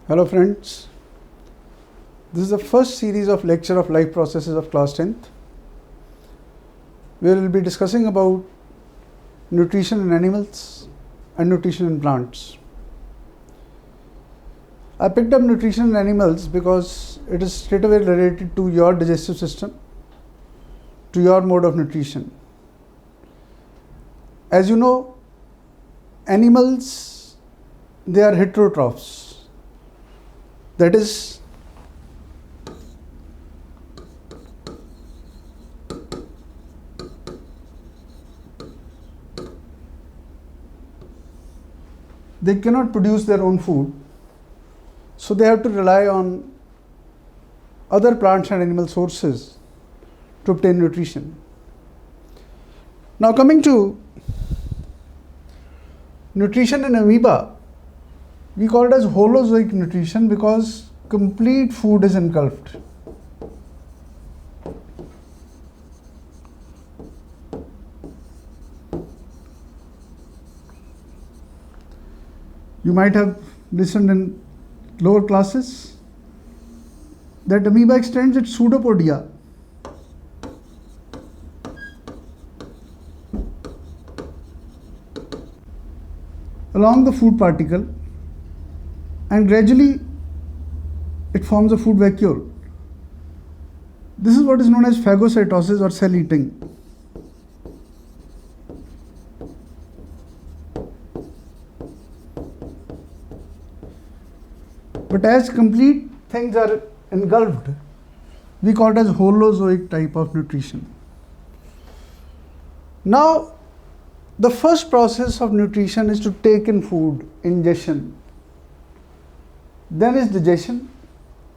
Hello friends, this is the first series of lecture of life processes of class 10th. We will be discussing about nutrition in animals and nutrition in plants. I picked up nutrition in animals because it is straightaway related to your digestive system, to your mode of nutrition. As you know, animals, they are heterotrophs. That is, they cannot produce their own food, so they have to rely on other plants and animal sources to obtain nutrition. Now coming to nutrition in amoeba, we call it as holozoic nutrition because complete food is engulfed. You might have listened in lower classes that amoeba extends its pseudopodia along the food particle, and gradually it forms a food vacuole. This is what is known as phagocytosis or cell eating. But as complete things are engulfed, we call it as holozoic type of nutrition. Now, the first process of nutrition is to take in food, ingestion. Then is digestion,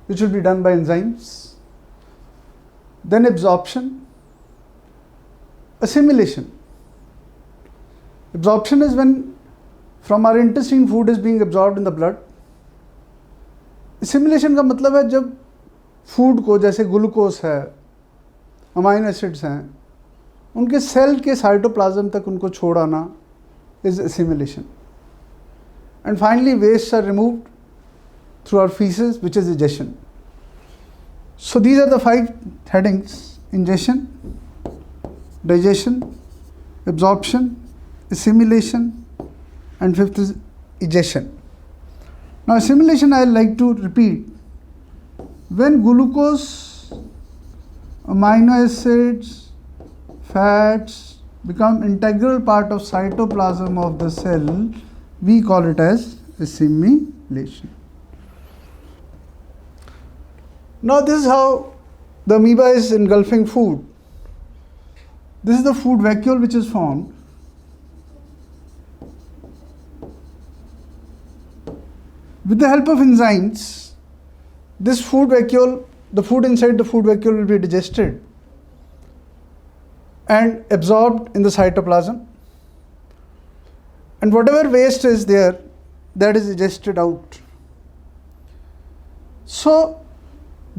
which will be done by enzymes. Then absorption, assimilation. Absorption is when from our intestine food is being absorbed in the blood. Assimilation का मतलब है जब food को, जैसे glucose है, amino acids हैं, उनके cell के साइटोप्लाज्म तक उनको छोड़ आना is assimilation. And finally wastes are removed through our feces, which is digestion. So these are the 5 headings: ingestion, digestion, absorption, assimilation, and 5th is egestion. Now assimilation I like to repeat. When glucose, amino acids, fats become integral part of cytoplasm of the cell, we call it as assimilation. Now this is how the amoeba is engulfing food. This is the food vacuole which is formed. With the help of enzymes, this food vacuole, the food inside the food vacuole will be digested and absorbed in the cytoplasm. And whatever waste is there, that is digested out. So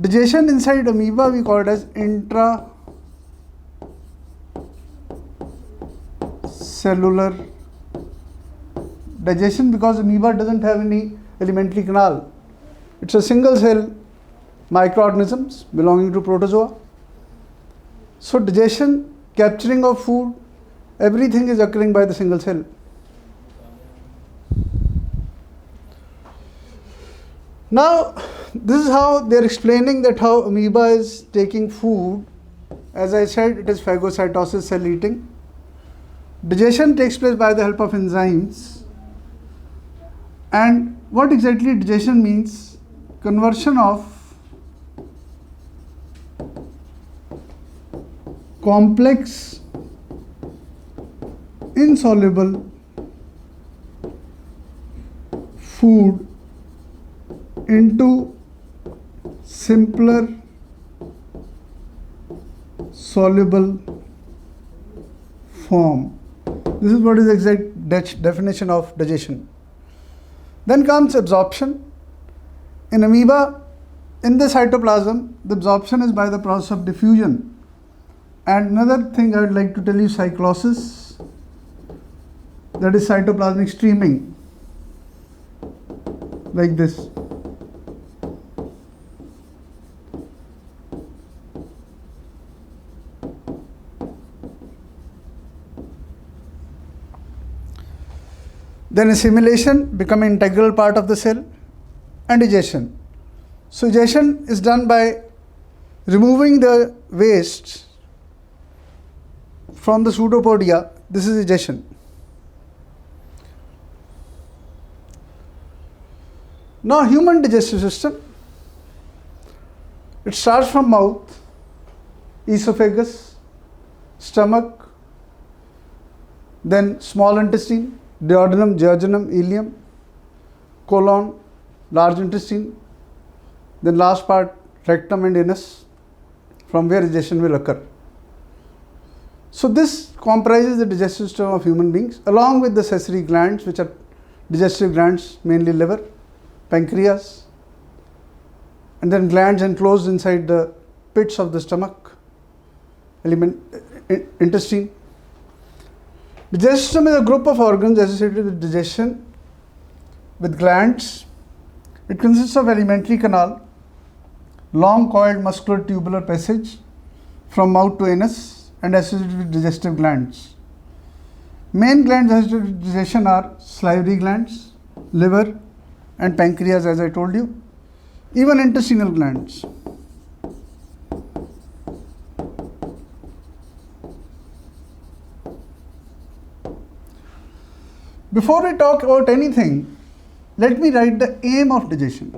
digestion inside amoeba we call it as intracellular digestion, because amoeba doesn't have any alimentary canal. It's a single cell microorganisms belonging to protozoa. So digestion, capturing of food, everything is occurring by the single cell. Now this is how they are explaining that how amoeba is taking food. As I said, it is phagocytosis, cell eating. Digestion takes place by the help of enzymes. And what exactly digestion means? Conversion of complex, insoluble food into simpler, soluble form. This is what is the exact definition of digestion. Then comes absorption. In amoeba, in the cytoplasm, the absorption is by the process of diffusion. And another thing I would like to tell you, cyclosis, that is cytoplasmic streaming, like this. Then assimilation, become an integral part of the cell, and digestion. So digestion is done by removing the waste from the pseudopodia. This is digestion. Now human digestive system, it starts from mouth, esophagus, stomach, then small intestine, duodenum, jejunum, ileum, colon, large intestine, then last part rectum and anus, from where digestion will occur. So this comprises the digestive system of human beings, along with the accessory glands, which are digestive glands, mainly liver, pancreas, and then glands enclosed inside the pits of the stomach, intestine. Digestive system is a group of organs associated with digestion, with glands. It consists of alimentary canal, long coiled muscular tubular passage from mouth to anus, and associated with digestive glands. Main glands associated with digestion are salivary glands, liver, and pancreas, as I told you, even intestinal glands. Before we talk about anything, let me write the aim of digestion.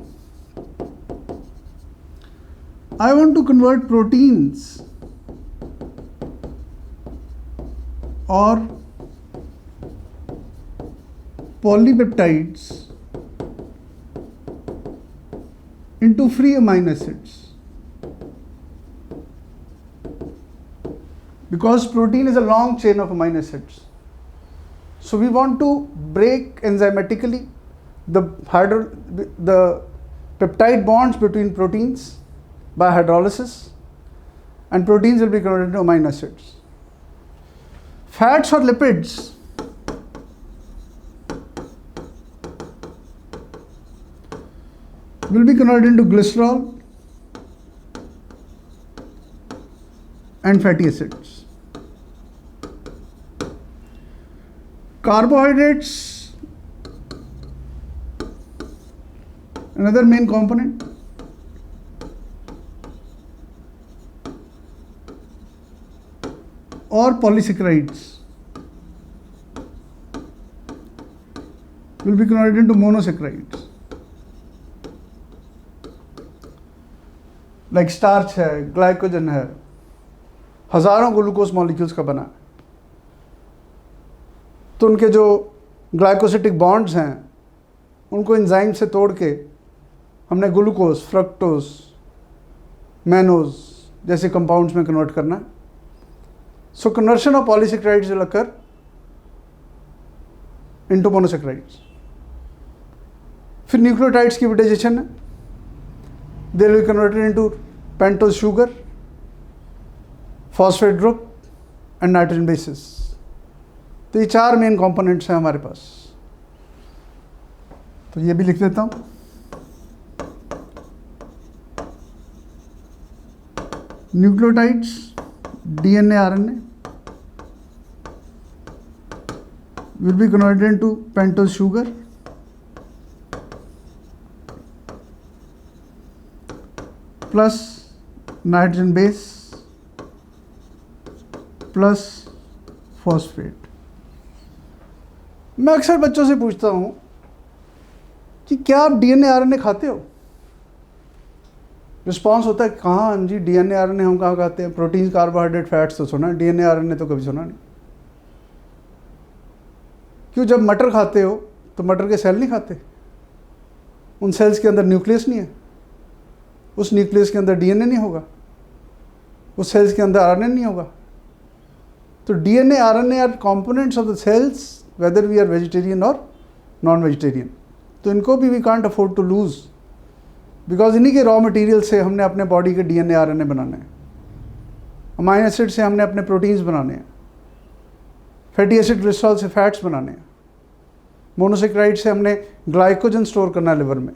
I want to convert proteins or polypeptides into free amino acids, because protein is a long chain of amino acids. So we want to break enzymatically the peptide bonds between proteins by hydrolysis, and proteins will be converted into amino acids. Fats or lipids will be converted into glycerol and fatty acids. Carbohydrates, another main component. Or polysaccharides will be converted into monosaccharides. Like starch है, glycogen है, हजारों glucose molecules का बना है। तो उनके जो glycosidic bonds हैं उनको एंजाइम से तोड़ के हमने ग्लूकोज, फ्रक्टोज, मैनोज जैसे कंपाउंड्स में कन्वर्ट करना है। So conversion of polysaccharides will occur into monosaccharides. फिर न्यूक्लियोटाइड्स की भी digestion है, they will be converted into pentose sugar, phosphate group and nitrogen bases. तो ये चार मेन कंपोनेंट्स हैं हमारे पास। तो ये भी लिख देता हूँ। Nucleotides, DNA, RNA will be converted into pentose sugar, plus nitrogen base plus phosphate. मैं अक्सर बच्चों से पूछता हूँ कि क्या आप DNA RNA खाते हो? रिस्पॉन्स होता है कहाँ हाँ जी DNA RNA हम कहाँ खाते हैं, प्रोटीन कार्बोहाइड्रेट फैट्स तो सुना, DNA RNA तो कभी सुना नहीं। क्यों? जब मटर खाते हो तो मटर के सेल नहीं खाते, उन सेल्स के अंदर न्यूक्लियस नहीं है, उस न्यूक्लियस के अंदर DNA नहीं होगा, उस सेल्स के अंदर RNA नहीं होगा। तो DNA RNA are components of the cells whether we are vegetarian और नॉन वेजिटेरियन। तो इनको भी we can't afford to lose, because इन्हीं के रॉ मटेरियल से हमने अपने बॉडी के DNA RNA बनाने हैं, अमाइनो एसिड से हमने अपने प्रोटीन्स बनाने हैं, फैटी एसिड ग्लिसरॉल से फैट्स बनाने हैं, मोनोसेक्राइड से हमने ग्लाइकोजन स्टोर करना है लिवर में।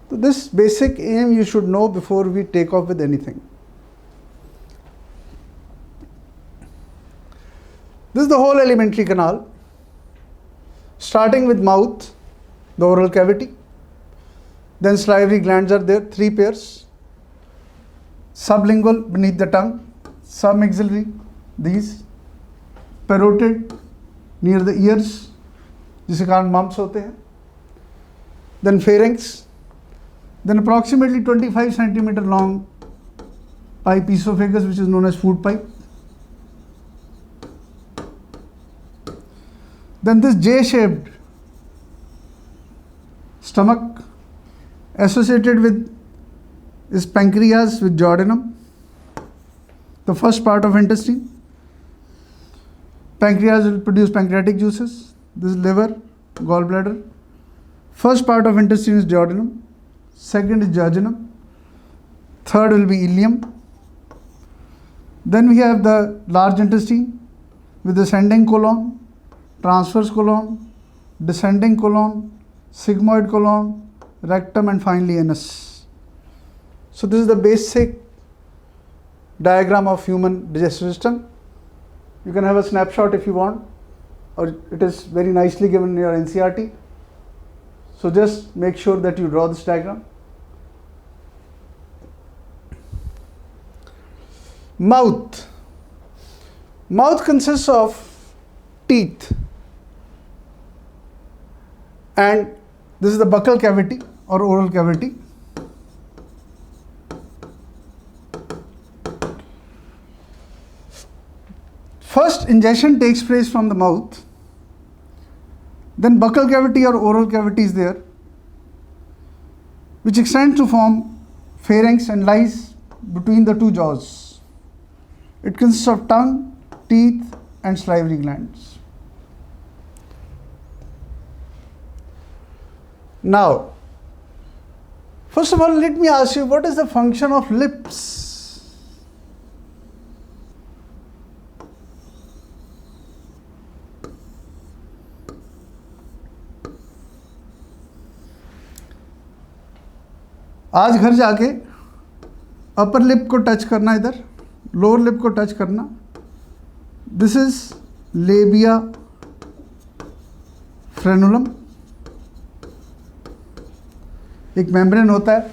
तो this basic um you should know before we take off with anything. This the whole alimentary canal starting with mouth, the oral cavity, then salivary glands are there, 3 pairs, sublingual beneath the tongue, submaxillary, these, parotid near the ears, जिसके कारण mumps होते हैं, then pharynx, then approximately 25 centimeter long pipe esophagus, which is known as food pipe. Then this J-shaped stomach associated with is pancreas with duodenum, the first part of intestine. Pancreas will produce pancreatic juices. This is liver, gallbladder. First part of intestine is duodenum. Second is jejunum. Third will be ileum. Then we have the large intestine with ascending colon, transverse colon, descending colon, sigmoid colon, rectum, and finally anus. So this is the basic diagram of human digestive system. You can have a snapshot if you want, or it is very nicely given in your NCERT. So just make sure that you draw this diagram. Mouth. Mouth consists of teeth, and this is the buccal cavity or oral cavity. First ingestion takes place from the mouth, then buccal cavity or oral cavity is there, which extends to form pharynx and lies between the two jaws. It consists of tongue, teeth, and salivary glands. Now, first of all, let me ask you, what is the function of lips? आज घर जाके upper lip को touch करना, इधर lower lip को touch करना. This is लेबिया frenulum. एक membrane होता है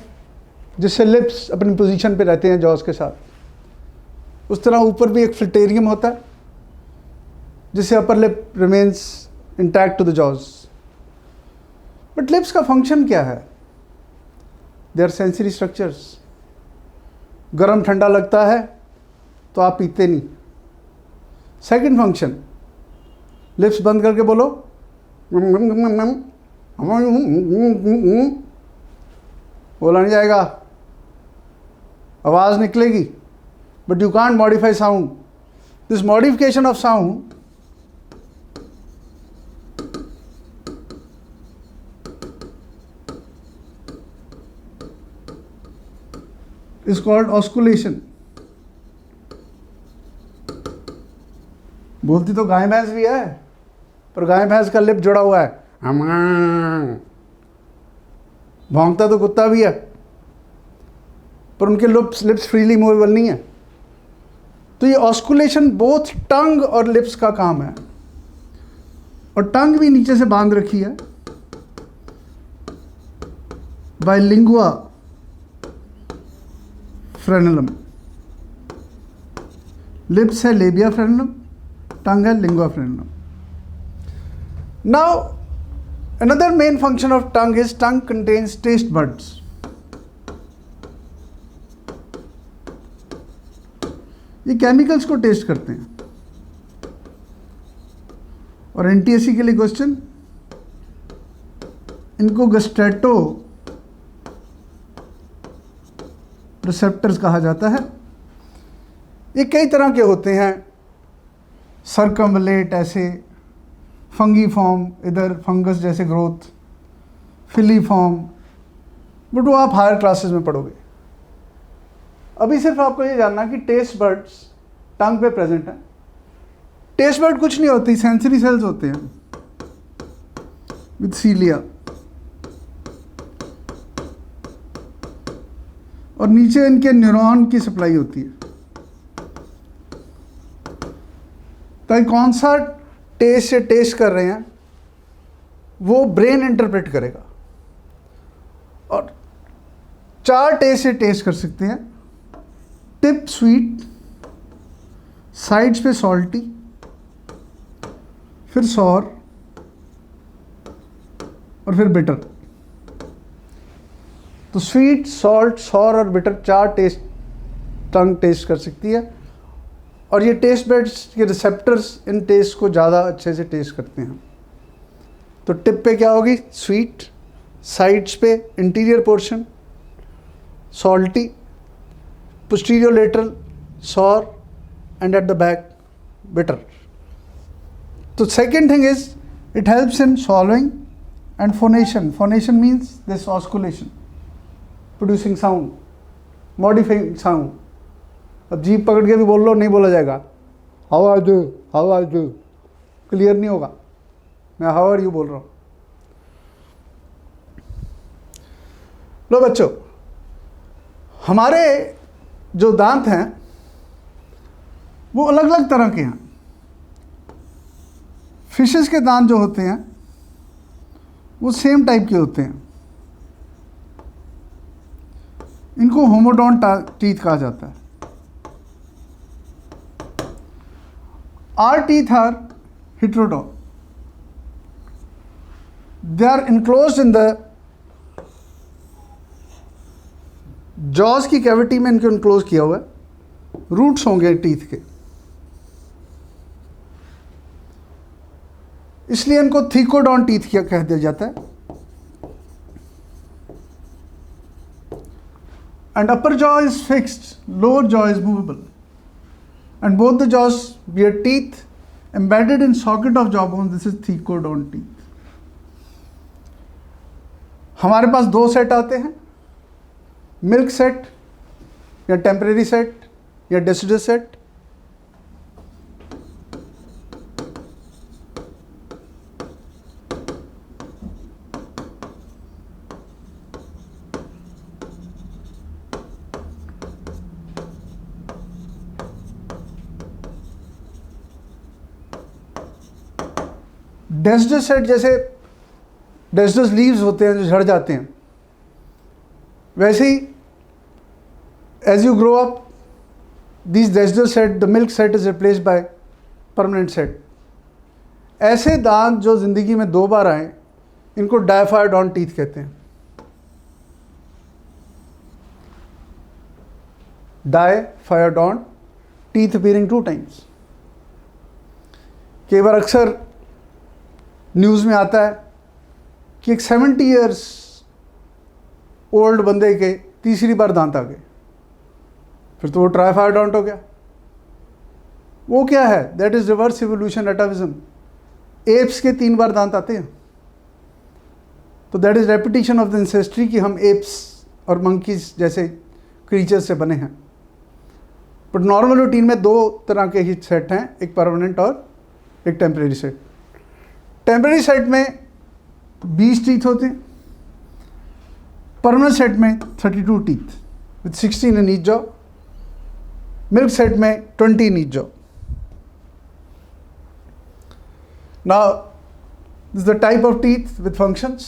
जिससे लिप्स अपनी पोजीशन पे रहते हैं जॉस के साथ. उस तरह ऊपर भी एक फ्लिटेरियम होता है जिससे upper lip remains intact to the jaws. But lips का फंक्शन क्या है? They are sensory structures. गर्म ठंडा लगता है तो आप पीते नहीं. सेकंड फंक्शन, लिप्स बंद करके बोलो, बोला नहीं जाएगा, आवाज़ निकलेगी, but you can't modify sound. This modification of sound is called osculation. बोलती तो गाय भैंस भी है, पर गाय भैंस का लिप जुड़ा हुआ है. भौंकता तो कुत्ता भी है, पर उनके लिप्स फ्रीली मूवेबल नहीं है. तो ये ऑस्कुलेशन बोथ टंग और लिप्स का काम है. और टंग भी नीचे से बांध रखी है बाय लिंगुआ फ्रेनुलम. लिप्स है लेबिया फ्रेनुलम, टंग है lingua frenulum. Now another main function of tongue is tongue contains taste buds. ये केमिकल्स को टेस्ट करते हैं. और एनटीएससी के लिए क्वेश्चन, इनको गस्ट्रेटो रिसेप्टर्स कहा जाता है. ये कई तरह के होते हैं, सर्कमलेट ऐसे, फंगी फॉर्म, इधर फंगस जैसे ग्रोथ, फिली फॉर्म, बट वो आप हायर क्लासेस में पढ़ोगे. अभी सिर्फ आपको ये जानना कि टेस्ट बर्ड्स टंग पे प्रेजेंट है. टेस्ट बर्ड कुछ नहीं होती, सेंसरी सेल्स होते हैं विद सीलिया. और नीचे इनके न्यूरॉन की सप्लाई होती है. तो कौन सा टेस्ट से टेस्ट कर रहे हैं वो ब्रेन इंटरप्रेट करेगा। और 4 टेस्ट से टेस्ट कर सकते हैं, टिप स्वीट, साइड्स पे सॉल्टी, फिर सॉर और फिर बिटर। तो स्वीट, सॉल्ट, सॉर और बिटर 4 टेस्ट टंग टेस्ट कर सकती है। और ये टेस्ट बड्स के रिसेप्टर्स इन टेस्ट को ज़्यादा अच्छे से टेस्ट करते हैं। तो टिप पे क्या होगी? स्वीट, साइड्स पे interior portion salty, posterior lateral sour and at the back bitter. तो second thing is it helps in swallowing and phonation. Phonation means this oscillation, producing sound, modifying sound. अब जीभ पकड़ के भी बोल लो, नहीं बोला जाएगा। How are you, how are you, clear नहीं होगा। मैं हाउ आर यू बोल रहा हूँ। लो बच्चों, हमारे जो दांत हैं वो अलग अलग तरह के हैं। फिशेस के दांत जो होते हैं वो सेम टाइप के होते हैं। इनको होमोडोंट टीथ कहा जाता है। Our teeth are heterodont. They are enclosed in the jaws की कैविटी में इनको इनक्लोज किया हुआ है। रूट्स होंगे टीथ के, इसलिए इनको थीकोडॉन टीथ क्या कह दिया जाता है। And upper jaw is fixed, lower jaw is movable. And both the jaws bear teeth embedded in socket of jawbone. This is thecodont teeth. हमारे पास 2 सेट आते हैं, मिल्क सेट या टेम्परेरी सेट या डेसिडस सेट। डेसिडस सेट जैसे deciduous leaves होते हैं जो झड़ जाते हैं, वैसे ही as you grow up this deciduous set, the milk set is replaced by permanent set. ऐसे दांत जो जिंदगी में 2 बार आए इनको डायफायडॉन्ट टीथ कहते हैं। डायफायडॉन्ट टीथ अपीयरिंग 2 टाइम्स। कई बार अक्सर न्यूज़ में आता है कि एक 70 इयर्स ओल्ड बंदे के तीसरी बार दांत आ गए, फिर तो वो ट्राइफायडॉन्ट हो गया। वो क्या है? That is reverse evolution एटाविज्म। Apps के 3 बार दांत आते हैं, तो that is repetition of the ancestry कि हम एप्स और मंकीज जैसे क्रीचर्स से बने हैं। बट नॉर्मल रूटीन में 2 तरह के ही सेट हैं, एक परमानेंट और एक टेम्परेरी सेट। टेम्परेरी सेट में 20 टीथ होते हैं, परमानेंट सेट में 32 teeth with 16 in each jaw, milk set में 20 in each jaw. Now this is the type of teeth with functions.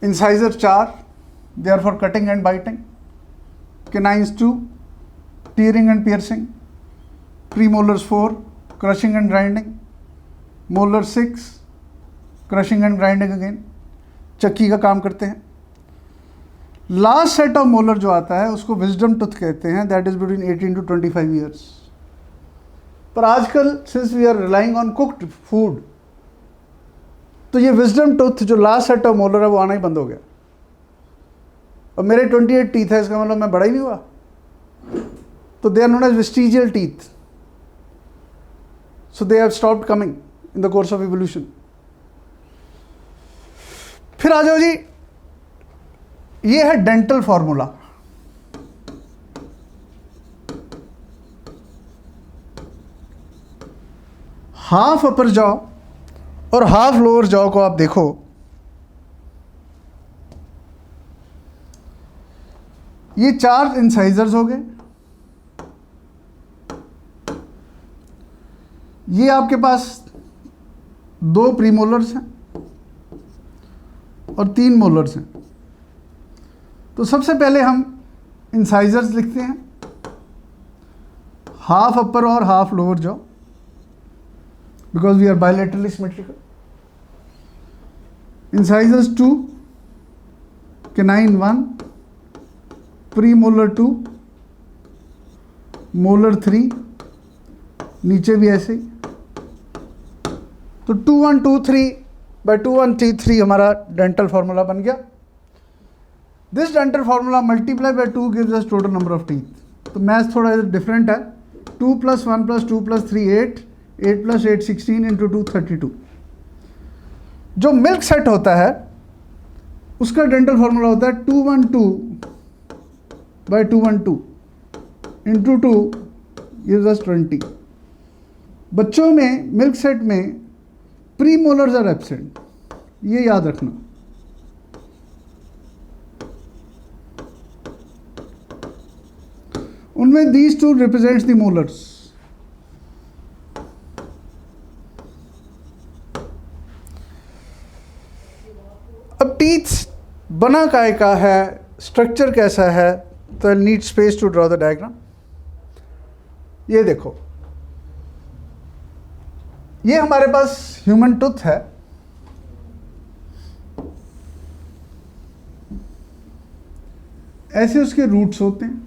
Incisor 4, they are for cutting and biting. Canines 2, tearing and piercing. Premolars 4, crushing and grinding. Molar 6, crushing and grinding again. चक्की का काम करते हैं। Last set of molar जो आता है उसको wisdom tooth कहते हैं, that is between 18 to 25 years. पर आजकल since we are relying on cooked food, तो ये विजडम टूथ जो लास्ट सेट ऑफ मोलर है वो आना ही बंद हो गया। और मेरे 28 टीथ है, इसका मतलब मैं बड़ा ही नहीं हुआ। तो they are known as vestigial teeth, so they have stopped coming in the course of evolution. फिर आ जाओ जी, ये है dental formula. Half upper jaw और हाफ लोअर जॉ को आप देखो, ये 4 इंसाइजर्स हो गए। ये आपके पास 2 प्रीमोलर्स हैं और 3 मोलर्स हैं। तो सबसे पहले हम इंसाइजर्स लिखते हैं, हाफ अपर और half lower jaw, because we are bilaterally symmetrical. Incisors 2, canine 1, premolar 2, molar 3, नीचे भी ऐसे ही। तो 2 1 2 3 बाय 2 1 3 3 हमारा डेंटल फॉर्मूला बन गया। This dental formula multiply by 2 gives us total number of teeth. तो मैथ थोड़ा डिफरेंट है। 2 + 1 + 2 + 3 8, 8 + 8 16 × 2 32। जो मिल्क सेट होता है उसका डेंटल फॉर्मूला होता है 2 1 2 बाय 2 1 2 × 2 गिव्स अस 20। बच्चों में मिल्क सेट में प्री मोलर्स आर एब्सेंट, ये याद रखना। उनमें these two represents the molars. अब टीथ बना काय का है, स्ट्रक्चर कैसा है, तो I need space to draw the diagram. ये देखो, ये हमारे पास ह्यूमन टूथ है। ऐसे उसके रूट्स होते हैं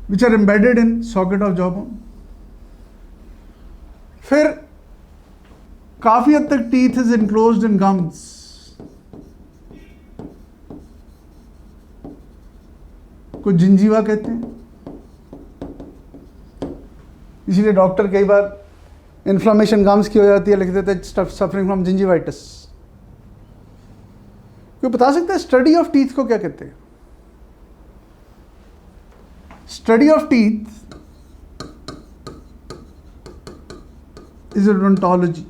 which are embedded in socket of jaw bone. फिर काफी हद तक teeth is enclosed in gums. को जिंजीवा कहते हैं। इसीलिए डॉक्टर कई बार इन्फ्लामेशन गम्स की हो जाती है, लिख देते हैं सफरिंग फ्रॉम जिंजीवाइटिस। कोई बता सकता है स्टडी ऑफ टीथ को क्या कहते हैं? Study of teeth is odontology.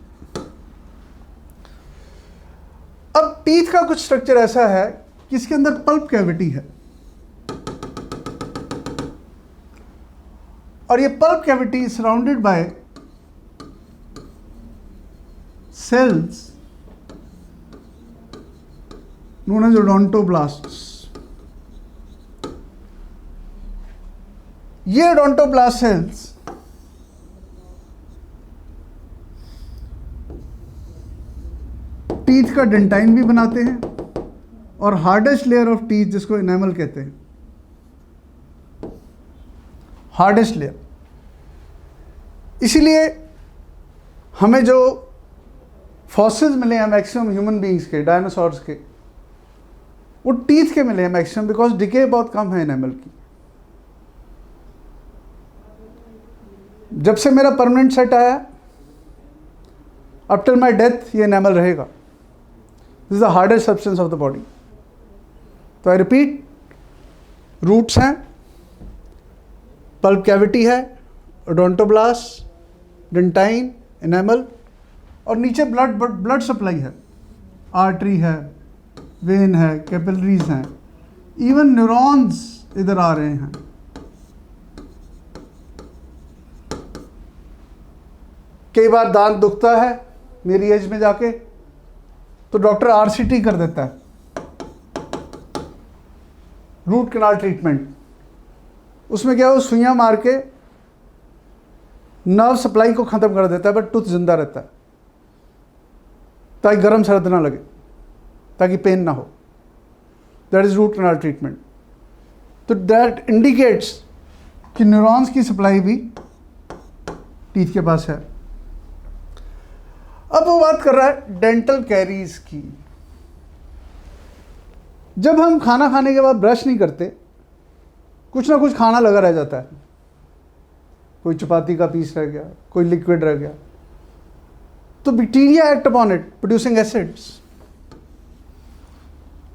अब टीथ का कुछ स्ट्रक्चर ऐसा है कि इसके अंदर पल्प कैविटी है, और ये pulp cavity surrounded by cells known as odontoblasts. ये odontoblasts cells टीथ का डेंटाइन भी बनाते हैं और हार्डेस्ट लेयर ऑफ टीथ जिसको इनेमल कहते हैं, हार्डेस्ट लेयर। इसीलिए हमें जो फॉसिल्स मिले हैं मैक्सिमम ह्यूमन बीइंग्स के, डायनासोर्स के, वो टीथ के मिले हैं मैक्सिमम, बिकॉज डिके बहुत कम है एनिमल की। जब से मेरा परमानेंट सेट आया अप टिल माई डेथ ये एनिमल रहेगा। This is the hardest substance of the body. तो आई रिपीट, रूट्स हैं, पल्प कैविटी है, ओडोंटोब्लास्ट, डेंटाइन, एनिमल, और नीचे ब्लड सप्लाई है, आर्टरी है, वेन है, कैपिलरीज हैं, इवन न्यूरॉन्स इधर आ रहे हैं। कई बार दांत दुखता है मेरी एज में जाके, तो डॉक्टर आरसीटी कर देता है, रूट कैनाल ट्रीटमेंट। उसमें क्या हो, सुइयां मार के नर्व सप्लाई को खत्म कर देता है, बट टूथ जिंदा रहता है ताकि गर्म सर्द ना लगे, ताकि पेन ना हो। That is root canal treatment. तो दैट इंडिकेट्स कि न्यूरॉन्स की सप्लाई भी टीथ के पास है। अब वो बात कर रहा है डेंटल कैरीज की। जब हम खाना खाने के बाद ब्रश नहीं करते, कुछ ना कुछ खाना लगा रह जाता है। कोई चपाती का पीस रह गया, कोई लिक्विड रह गया, तो bacteria act upon it producing acids.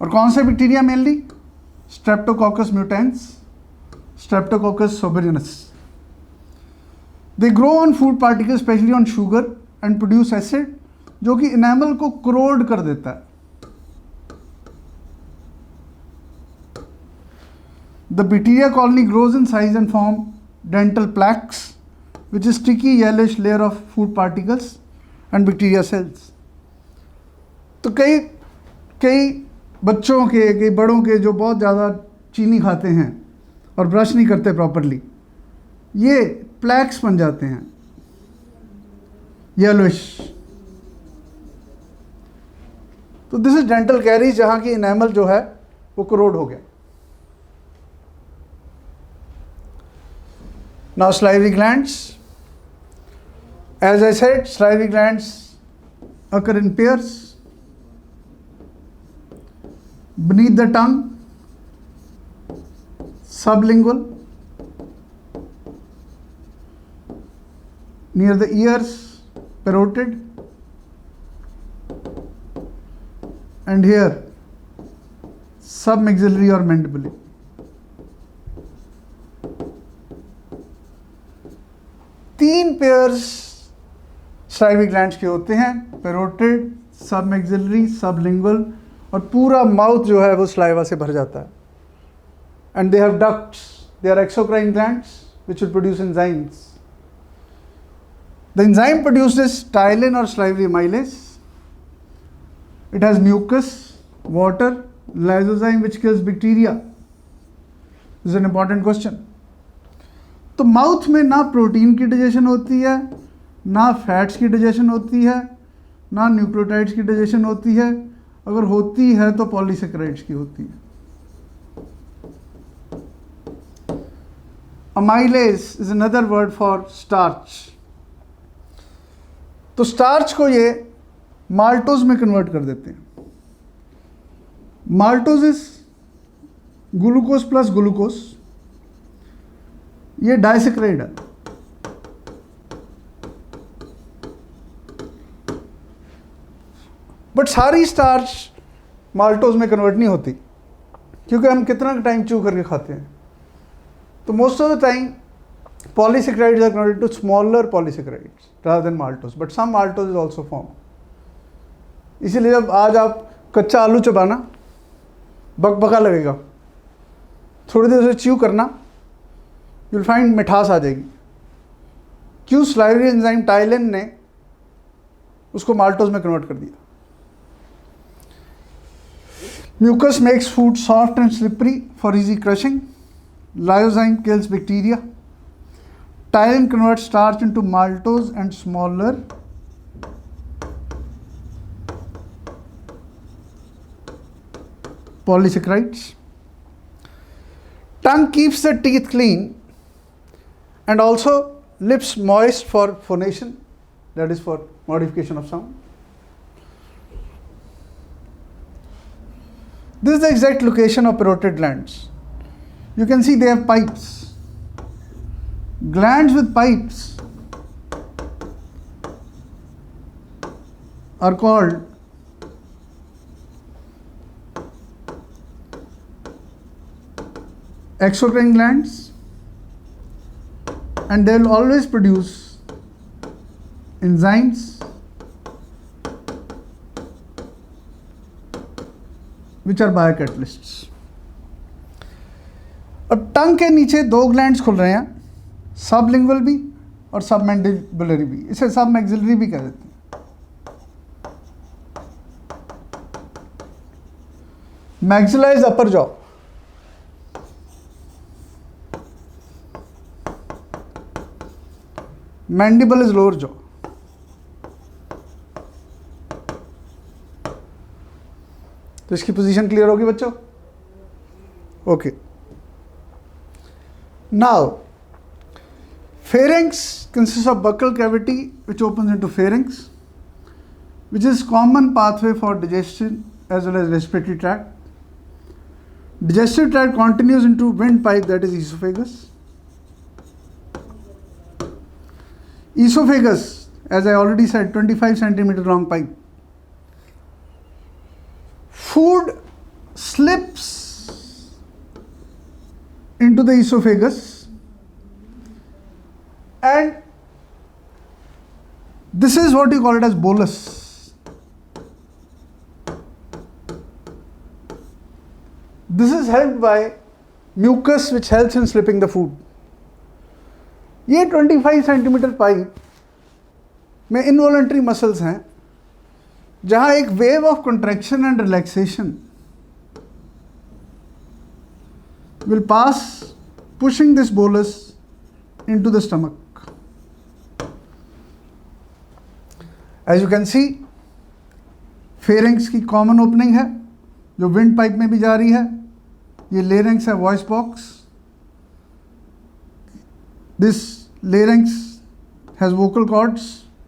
और कौन से bacteria mainly? Streptococcus mutans, streptococcus sobrinus. They grow on food particle, specially on sugar, and produce acid, जो कि इनेमल को क्रोड कर देता है। The bacteria colony grows in size and form dental plaques which is sticky yellowish layer of food particles and bacteria cells. तो कई बच्चों के, कई बड़ों के जो बहुत ज़्यादा चीनी खाते हैं और ब्रश नहीं करते प्रॉपरली, ये प्लैक्स बन जाते हैं येलोइश. तो दिस इज डेंटल कैरीज, जहाँ की इनेमल जो है वो करोड हो गया. Now salivary glands. As I said, salivary glands occur in pairs. Beneath the tongue, sublingual. Near the ears, parotid. And here, submaxillary or mandibular. तीन पेयर्स salivary glands के होते हैं, parotid, submaxillary, sublingual, और पूरा माउथ जो है वो saliva से भर जाता है. And they have ducts. They are exocrine glands which will produce enzymes. The enzyme produced is ptyalin or salivary amylase. It has mucus, water, lysozyme which kills bacteria. This is an important question. तो mouth में ना protein की digestion होती है, ना fats की digestion होती है, ना न्यूक्लियोटाइड्स की डाइजेशन होती है. अगर होती है तो पॉलीसेकेराइड्स की होती है. Amylase is another word for starch. तो स्टार्च को ये माल्टोज में कन्वर्ट कर देते हैं. Maltose is glucose plus glucose. ये डाइसेक्राइड है. बट सारी स्टार्च माल्टोज में कन्वर्ट नहीं होती, क्योंकि हम कितना टाइम च्यू करके खाते हैं. तो most of the time polysaccharides are converted to smaller polysaccharides rather than maltose, but some maltose is also form. इसीलिए जब आज आप कच्चा आलू चबाना, बकबका लगेगा, थोड़ी देर से च्यू करना, you'll find मिठास आ जाएगी. क्यों? salivary enzyme ptyalin ने उसको माल्टोज में कन्वर्ट कर दिया. Mucus makes food soft and slippery for easy crushing. Lysozyme kills bacteria. Ptyalin converts starch into maltose and smaller polysaccharides. Tongue keeps the teeth clean and also lips moist for phonation, that is for modification of sound. This is the exact location of parotid glands. You can see they have pipes. Glands with pipes are called exocrine glands, and they will always produce enzymes which are biocatalysts. अब टंग के नीचे दो glands खुल रहे हैं, sublingual भी और सबमैंडिबुलरी भी. इसे सबमैक्सिलरी भी कह देते हैं. Maxilla is upper jaw. Mandible is lower jaw. तो इसकी पोजीशन क्लियर होगी बच्चों? Okay. Now pharynx consists of buccal cavity which opens into pharynx, which is common pathway for digestion as well as respiratory tract. Digestive tract continues into windpipe, that is esophagus. Esophagus, as I already said, 25 centimeter long pipe. Food slips into the esophagus, and this is what you call it as bolus. This is helped by mucus which helps in slipping the food. ये 25 centimetre pipe में involuntary muscles हैं जहां एक wave of contraction and relaxation will pass, pushing this bolus into the stomach. As you can see, pharynx की common opening है जो wind pipe में भी जा रही है. ये larynx है, voice box. This larynx has vocal cords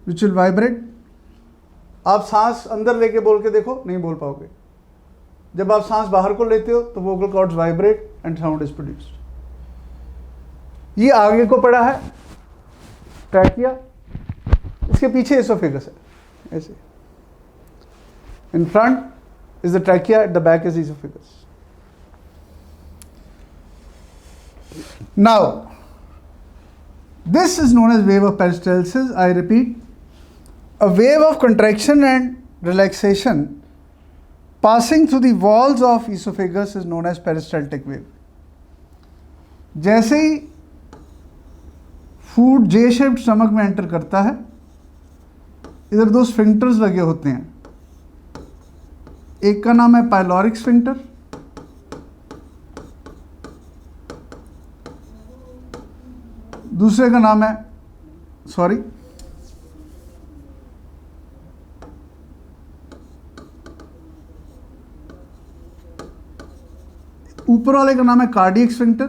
which will vibrate. आप सांस अंदर लेके बोल के देखो, नहीं बोल पाओगे. जब आप सांस बाहर को लेते हो तो vocal cords vibrate and sound is produced. ये आगे को पड़ा है ट्रैकिया, इसके पीछे एसोफेगस है. ऐसे in front is the trachea, at the back is oesophagus. Now this is known as wave of peristalsis. I repeat, a wave of contraction and relaxation passing through the walls of esophagus is known as peristaltic wave. जैसे ही food जे shaped stomach में enter करता है, इधर दो sphincters लगे होते हैं. एक का नाम है पाइलोरिक स्फिंक्टर, दूसरे का नाम है ऊपर वाले का नाम है कार्डियक स्फिंक्टर,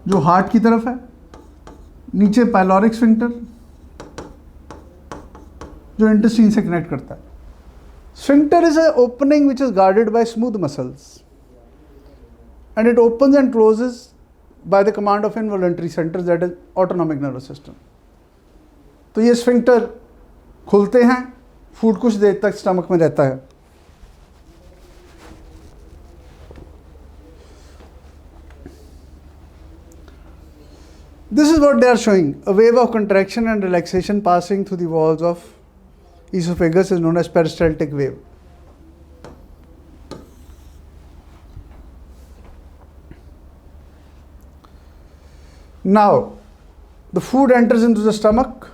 जो हार्ट की तरफ है. नीचे पाइलोरिक स्फिंक्टर जो इंटेस्टाइन से कनेक्ट करता है. Sphincter is a opening which is guarded by smooth muscles and it opens and closes by the command of involuntary centres, that is autonomic nervous system. तो ये स्फिंक्टर खुलते हैं, food कुछ देर तक स्टमक में रहता है. This is what they are showing. A wave of contraction and relaxation passing through the walls of esophagus is known as peristaltic wave. Now, the food enters into the stomach.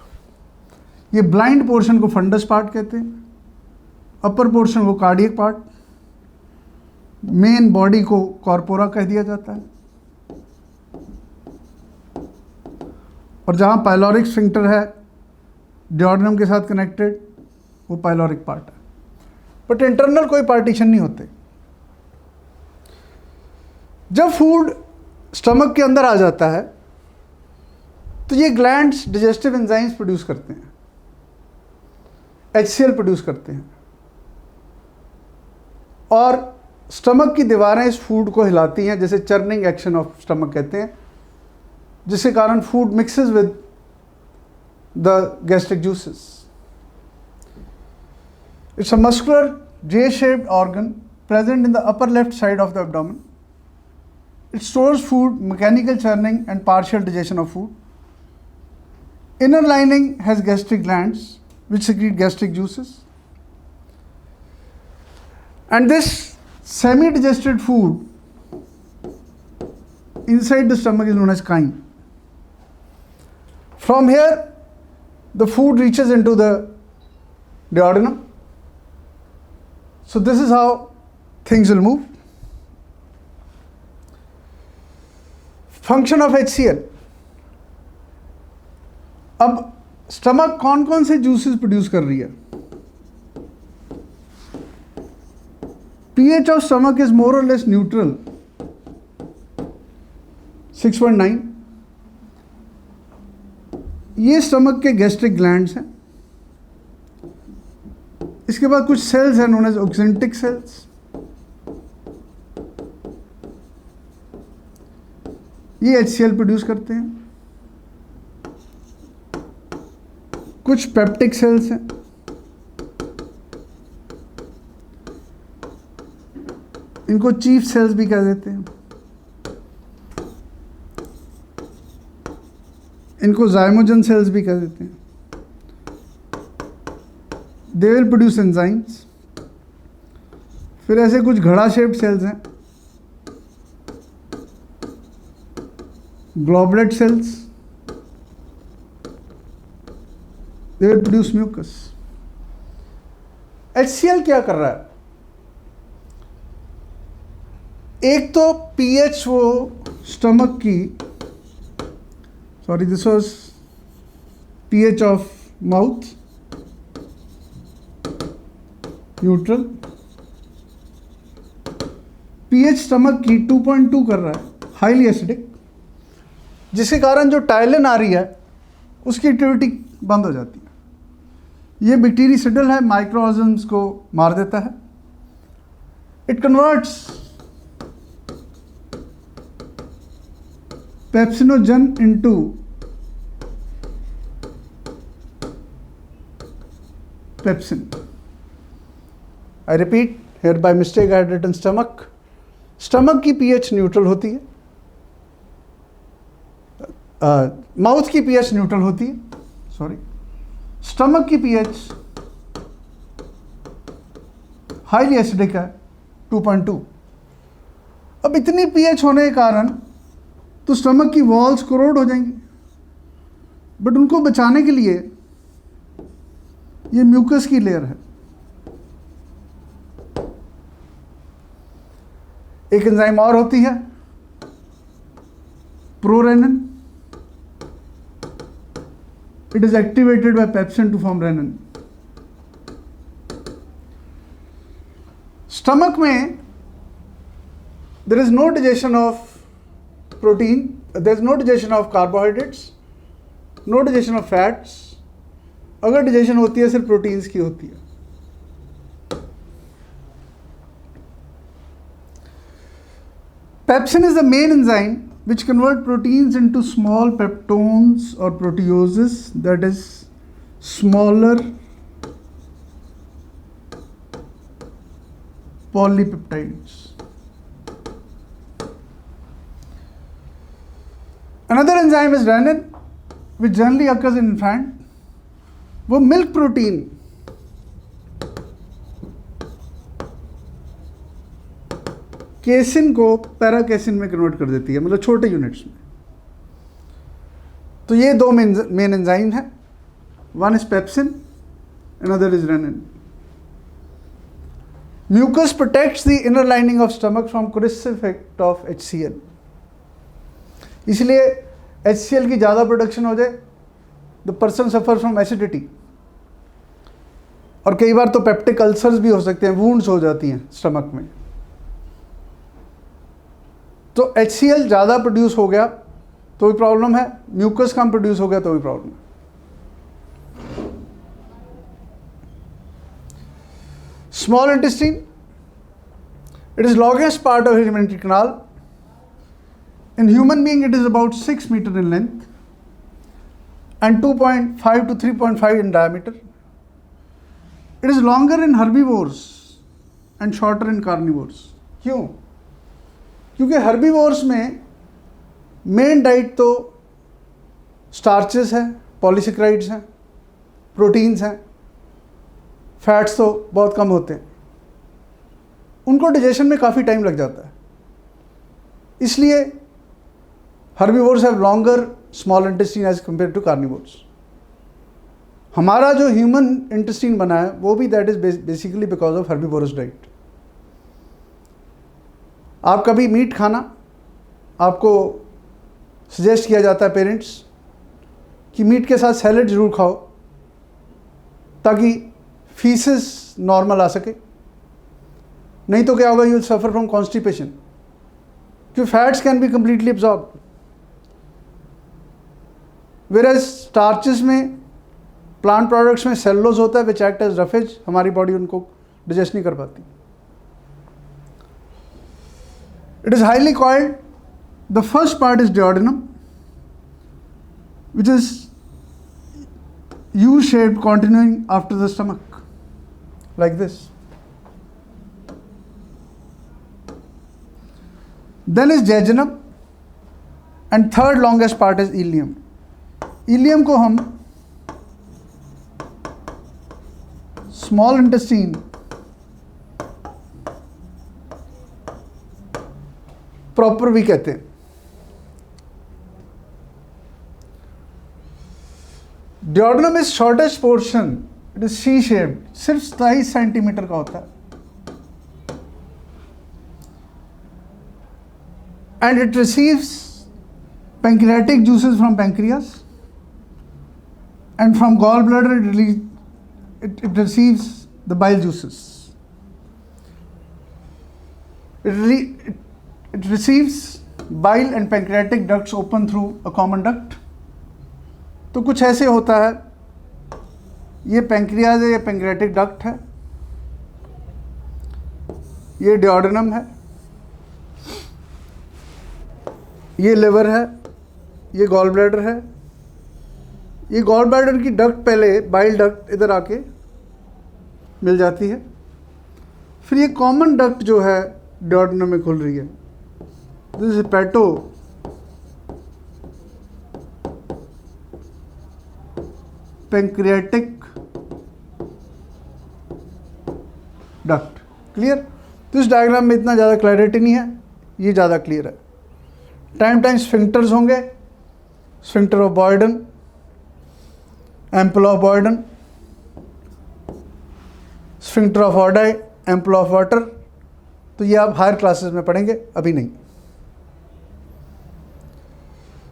ये blind portion को funds part कहते हैं, upper portion को cardiac part, main body को corpora कह दिया जाता है. और जहाँ पाइलोरिक स्फिंक्टर है डियोडनम के साथ कनेक्टेड, वो पाइलोरिक पार्ट है. बट इंटरनल कोई पार्टीशन नहीं होते. जब फूड स्टमक के अंदर आ जाता है तो ये ग्लैंड्स डाइजेस्टिव एंजाइम्स प्रोड्यूस करते हैं, HCl प्रोड्यूस करते हैं, और स्टमक की दीवारें इस फूड को हिलाती हैं, जैसे चर्निंग एक्शन ऑफ स्टमक कहते हैं, जिसके कारण food mixes with the gastric juices. It's a muscular J-shaped organ present in the upper left side of the abdomen. It stores food, mechanical churning and partial digestion of food. Inner lining has gastric glands which secrete gastric juices. And this semi-digested food inside the stomach is known as chyme. From here, the food reaches into the duodenum. So this is how things will move. Function of HCl. अब stomach कौन कौन से juices produce कर रही है? pH of stomach is more or less neutral, 6.9. ये stomach के gastric glands हैं. इसके बाद कुछ सेल्स हैं नोन एज ऑक्जेंटिक सेल्स. ये HCl प्रोड्यूस करते हैं. कुछ पेप्टिक सेल्स हैं. इनको चीफ सेल्स भी कह देते हैं. इनको जाइमोजन सेल्स भी कह देते हैं. They will produce enzymes. फिर ऐसे कुछ घड़ा शेप्ड सेल्स हैं Goblet cells, they will produce mucus. HCl क्या कर रहा है? एक तो pH वो स्टमक की, sorry this was pH of mouth neutral, pH stomach की 2.2 कर रहा है, हाईली एसिडिक, जिसके कारण जो टाइलिन आ रही है उसकी एक्टिविटी बंद हो जाती है. ये बैक्टीरियसिडल है, माइक्रो ऑर्गेनिज्म्स को मार देता है. It converts pepsinogen into pepsin. I repeat, here by mistake I had written stomach. Stomach की पीएच न्यूट्रल होती है, माउथ की पीएच न्यूट्रल होती है, सॉरी, स्टमक की पीएच हाईली एसिडिक है 2.2. अब इतनी पीएच होने के कारण तो स्टमक की वॉल्स कोरोड हो जाएंगी, बट उनको बचाने के लिए ये म्यूकस की लेयर है. एक एंजाइम और होती है prorenin. It is activated by pepsin to form renin. Stomach में there is no digestion of protein, there is no digestion of carbohydrates, no digestion of fats. अगर digestion होती है सिर्फ प्रोटीन्स की होती है. Pepsin is the main enzyme which convert proteins into small peptones or proteoses, that is smaller polypeptides. Another enzyme is renin, which generally occurs in infant. वो milk protein casein को पैराकेसिन में convert कर देती है, मतलब छोटे यूनिट्स में. तो ये दो मेन एंजाइम है, one is pepsin, another is rennin. Mucus protects the inner lining of stomach from corrosive effect of HCl. इसलिए HCl की ज़्यादा प्रोडक्शन हो जाए the person suffer from acidity, और कई बार तो पेप्टिक अल्सर्स भी हो सकते हैं, वुंड्स हो जाती हैं स्टमक में. तो HCl ज़्यादा प्रोड्यूस हो गया तो भी प्रॉब्लम है, म्यूकस कम प्रोड्यूस हो गया तो भी प्रॉब्लम है. Small intestine, it is longest part of alimentary canal. In human being it is about 6 meters in length and 2.5 to 3.5 in diameter. It is longer in herbivores and shorter in carnivores. क्यों? क्योंकि herbivores में main diet तो starches हैं, polysaccharides हैं, proteins हैं, fats तो बहुत कम होते हैं. उनको डाइजेशन में काफ़ी टाइम लग जाता है, इसलिए herbivores have longer small intestine as compare to carnivores. हमारा जो ह्यूमन इंटेस्टाइन बना है वो भी that is basically because of herbivorous diet. आप कभी मीट खाना, आपको सजेस्ट किया जाता है पेरेंट्स कि मीट के साथ सैलड ज़रूर खाओ ताकि फीसेस नॉर्मल आ सके, नहीं तो क्या होगा, you will suffer from constipation, क्योंकि fats can be completely absorb. Whereas starches में, प्लांट प्रोडक्ट्स में सेलुलोज होता है विच एक्ट एज रफेज, हमारी बॉडी उनको डिजेस्ट नहीं कर पाती. It is highly coiled. The first part is duodenum, which is U-shaped, continuing after the stomach, like this. Then is jejunum, and third longest part is ileum. Ileum को हम small intestine proper भी कहते हैं. Duodenum is shortest portion, it is C shaped, सिर्फ 27 centimetre का होता है, and it receives pancreatic juices from pancreas, and from gall bladder it receives the bile juices. It receives bile and pancreatic ducts open through a common duct. तो कुछ ऐसे होता है, ये पैंक्रियाज है, ये पैंक्रियाटिक डक्ट है, ये डियोडेनम है, ये लिवर है, ये गॉल ब्लैडर है, ये गॉल ब्लैडर की डक्ट पहले बाइल डक्ट इधर आके मिल जाती है, फिर ये कॉमन डक्ट जो है डियोडेनम में खुल रही है, this is hepato pancreatic duct. Clear? तो इस डायग्राम में इतना ज़्यादा क्लैरिटी नहीं है, ये ज़्यादा क्लियर है। टाइम टाइम स्फिंक्टर्स होंगे, sphincter of Boyden, ampulla of Boyden, sphincter of Oddi, ampulla of Vater, तो ये आप हायर क्लासेस में पढ़ेंगे, अभी नहीं।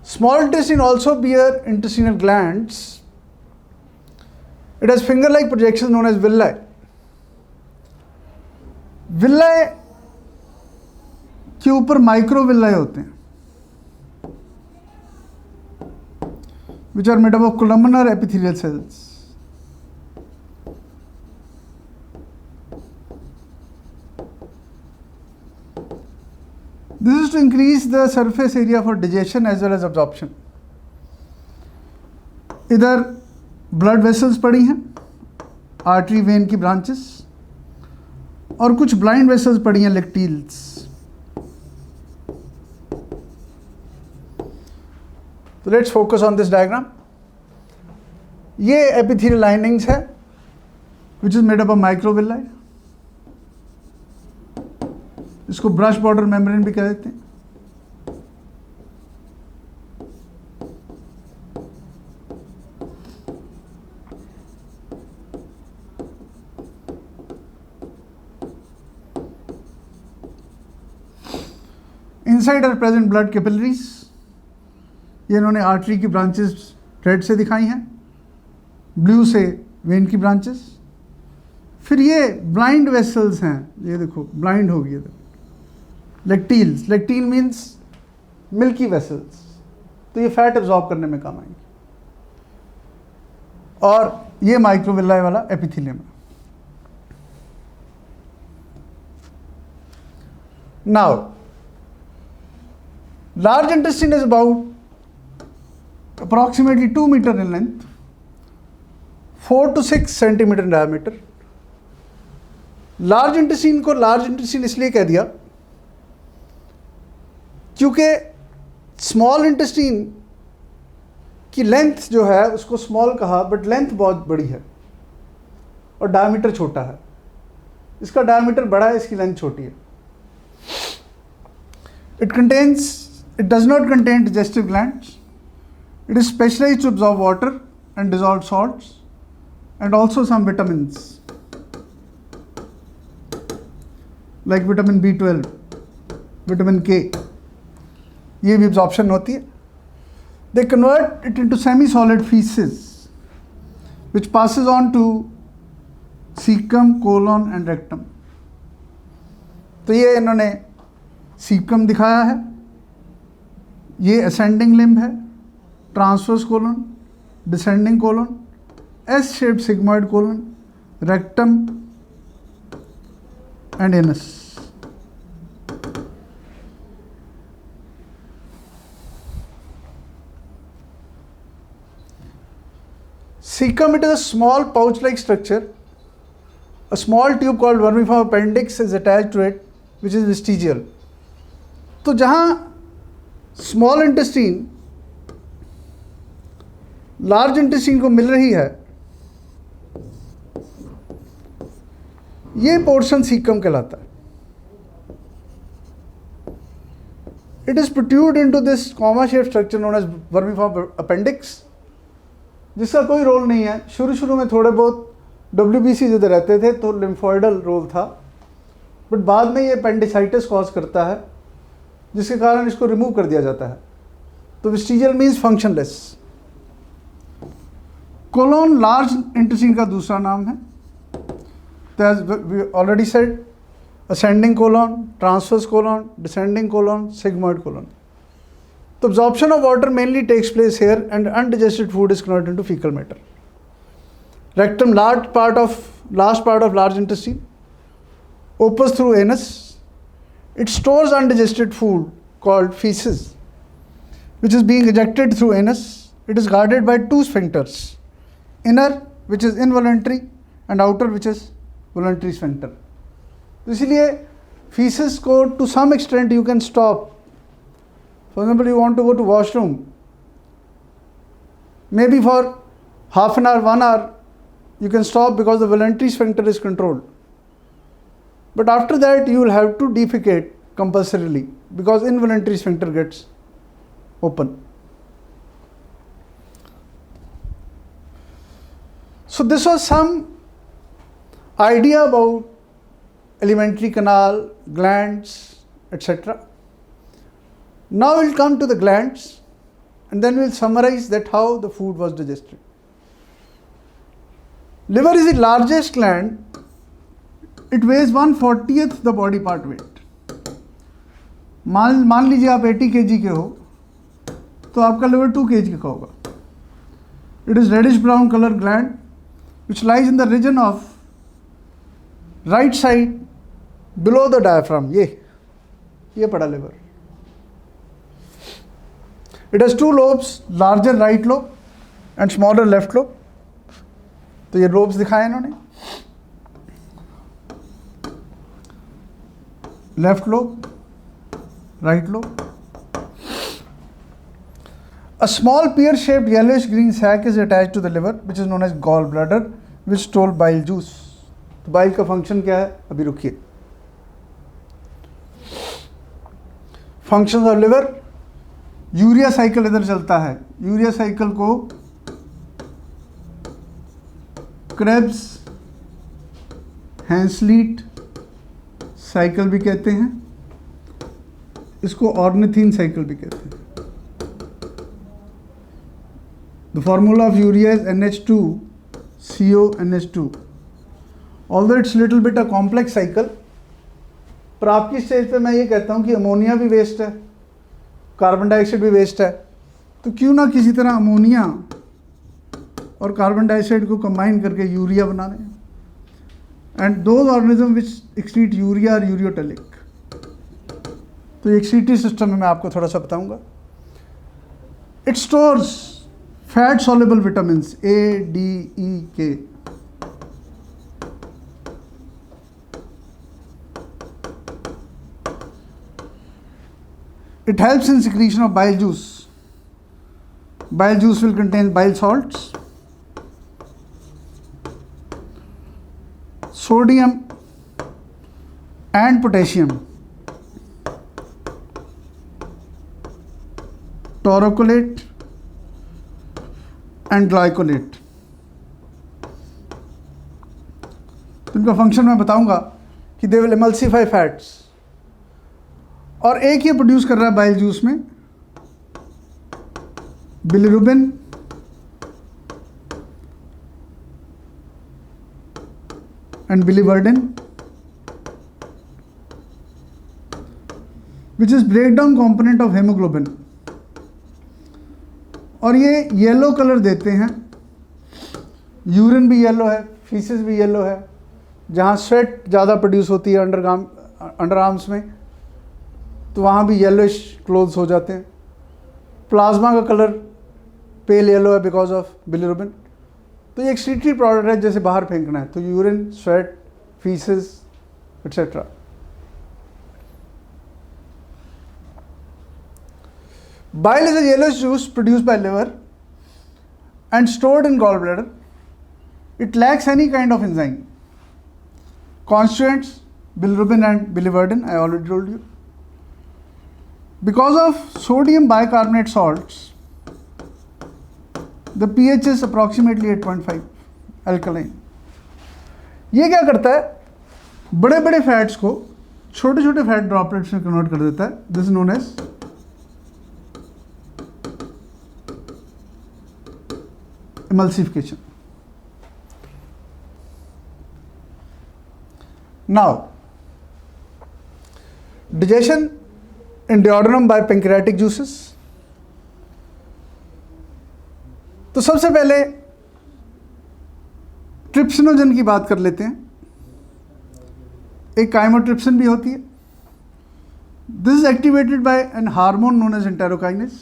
Small intestine also bear intestinal glands, it has finger like projection known as villi. Villi के ऊपर माइक्रो विल्लाई होते हैं, which are made up of columnar epithelial cells. This is to increase the surface area for digestion as well as absorption. इधर blood vessels पड़ी हैं, artery vein की branches, और कुछ ब्लाइंड वेसल्स पड़ी हैं, लेक्टील्स। तो let's focus on this diagram. ये एपिथेलियल लाइनिंग्स है which is made up of microvilli, इसको ब्रश बॉर्डर मेम्ब्रेन भी कह देते हैं। Inside are present blood capillaries, ये इन्होंने आर्टरी की ब्रांचेस रेड से दिखाई हैं, ब्लू से वेन की ब्रांचेस। फिर ये ब्लाइंड वेसल्स हैं, ये देखो ब्लाइंड हो गई, लेक्टील्स, लेक्टील मीन्स मिल्की वेसल्स, तो ये फैट एब्जॉर्ब करने में काम आएंगे। और ये माइक्रोविल्लाई वाला एपिथेलियम है। Now large intestine is about approximately 2 meter in length, 4 to 6 centimeter in diameter. Large intestine को लार्ज इंटेस्टाइन इसलिए कह दिया क्योंकि स्मॉल इंटेस्टाइन की लेंथ जो है उसको स्मॉल कहा, बट लेंथ बहुत बड़ी है और डायमीटर छोटा है। इसका डायमीटर बड़ा है, इसकी लेंथ छोटी है। It does not contain digestive glands. It is specialized to absorb water and dissolved salts and also some vitamins like vitamin B12, vitamin K. ये भी absorption होती है। They convert it into semi-solid feces which passes on to cecum, colon and rectum. तो ये इन्होंने cecum दिखाया है, ये असेंडिंग लिम्ब है, transverse colon, descending colon, S shaped sigmoid colon, rectum and anus. Cecum, it is a small pouch-like structure. A small tube called vermiform appendix is attached to it, which is vestigial. तो जहाँ small intestine large intestine को मिल रही है, ये portion caecum कहलाता है। It is protrude into this comma shape structure known as vermiform appendix, जिसका कोई रोल नहीं है। शुरू में थोड़े बहुत WBC जो रहते थे तो लिम्फोइडल रोल था, बट बाद में ये एपेंडिसाइटिस कॉज करता है, जिसके कारण इसको रिमूव कर दिया जाता है। तो vestigial means functionless. Colon large intestine का दूसरा नाम है। तो as we already said, ascending colon, transverse colon, descending colon, sigmoid colon. तो absorption of water mainly takes place here and undigested food is converted into fecal matter. Rectum, last part of large intestine, opens through anus. It stores undigested food called feces, which is being ejected through anus. It is guarded by two sphincters, inner, which is involuntary, and outer, which is voluntary sphincter. तो इसीलिए feces को to some extent you can stop. For example, you want to go to washroom, maybe for half an hour, 1 hour, you can stop because the voluntary sphincter is controlled. But after that, you will have to defecate compulsorily because involuntary sphincter gets open. So this was some idea about alimentary canal, glands, etc. Now we'll come to the glands and then we'll summarize that how the food was digested. Liver is the largest gland. It weighs 1/40th the body part weight. मान लीजिए आप 80 kg के हो तो आपका liver 2 kg का होगा. It is reddish brown color gland which lies in the region of right side below the diaphragm. ये पड़ा liver. It has two lobes, larger right lobe and smaller left lobe. तो ये lobes दिखाए इन्होंने. Left lobe, right lobe. A small pear-shaped yellowish-green sac is attached to the liver, which is known as gallbladder, which stores bile juice. तो bile का function क्या है? अभी रुकिए. Functions of liver. Urea cycle इधर चलता है. यूरिया साइकिल को क्रेब्स हैंसलीट साइकिल भी कहते हैं, इसको ऑर्निथीन साइकिल भी कहते हैं. The formula of urea is NH2CONH2. Although it's little bit a complex cycle, पर आपकी स्टेज पे मैं ये कहता हूँ कि अमोनिया भी वेस्ट है, कार्बन डाइऑक्साइड भी वेस्ट है, तो क्यों ना किसी तरह अमोनिया और कार्बन डाइऑक्साइड को कंबाइन करके यूरिया बना दें. And those organism which excrete urea और यूरियोटेलिक. तो एक्सक्रीटरी सिस्टम में मैं आपको थोड़ा सा बताऊंगा. It stores fat soluble vitamins A, D, E, K. It helps in secretion of bile juice. Bile juice will contain bile salts, sodium and potassium, taurocolate and glycolate. तो इनका function मैं बताऊंगा कि they will emulsify fats. और एक ये produce कर रहा है बाइल जूस में bilirubin, and biliverdin, which is break down component of haemoglobin. और ये येलो कलर देते हैं. यूरिन भी येलो है, फीसेस भी येलो है. जहाँ स्वेट ज़्यादा प्रोड्यूस होती है अंडर आर्म्स में, तो वहाँ भी येलोइश क्लोथ्स हो जाते हैं. प्लाज्मा का कलर पेल येलो है बिकॉज ऑफ बिलिरुबिन. तो ये एक्सक्रीटरी प्रोडक्ट है, जैसे बाहर फेंकना है तो urine, sweat, faeces etcetera. Bile is a yellowish juice produced by liver and stored in gallbladder. It lacks any kind of enzyme. Constituents, bilirubin and biliverdin, I already told you. Because of sodium bicarbonate salts, the pH is approximately 8.5 alkaline. ये क्या करता है, बड़े बड़े fats को छोटे छोटे fat droplets में कन्वर्ट कर देता है। This is known as emulsification. Now, digestion in duodenum by pancreatic juices. तो सबसे पहले ट्रिप्सिनोजन की बात कर लेते हैं। एक काइमोट्रिप्सिन भी होती है। This is activated by an hormone known as enterokinase.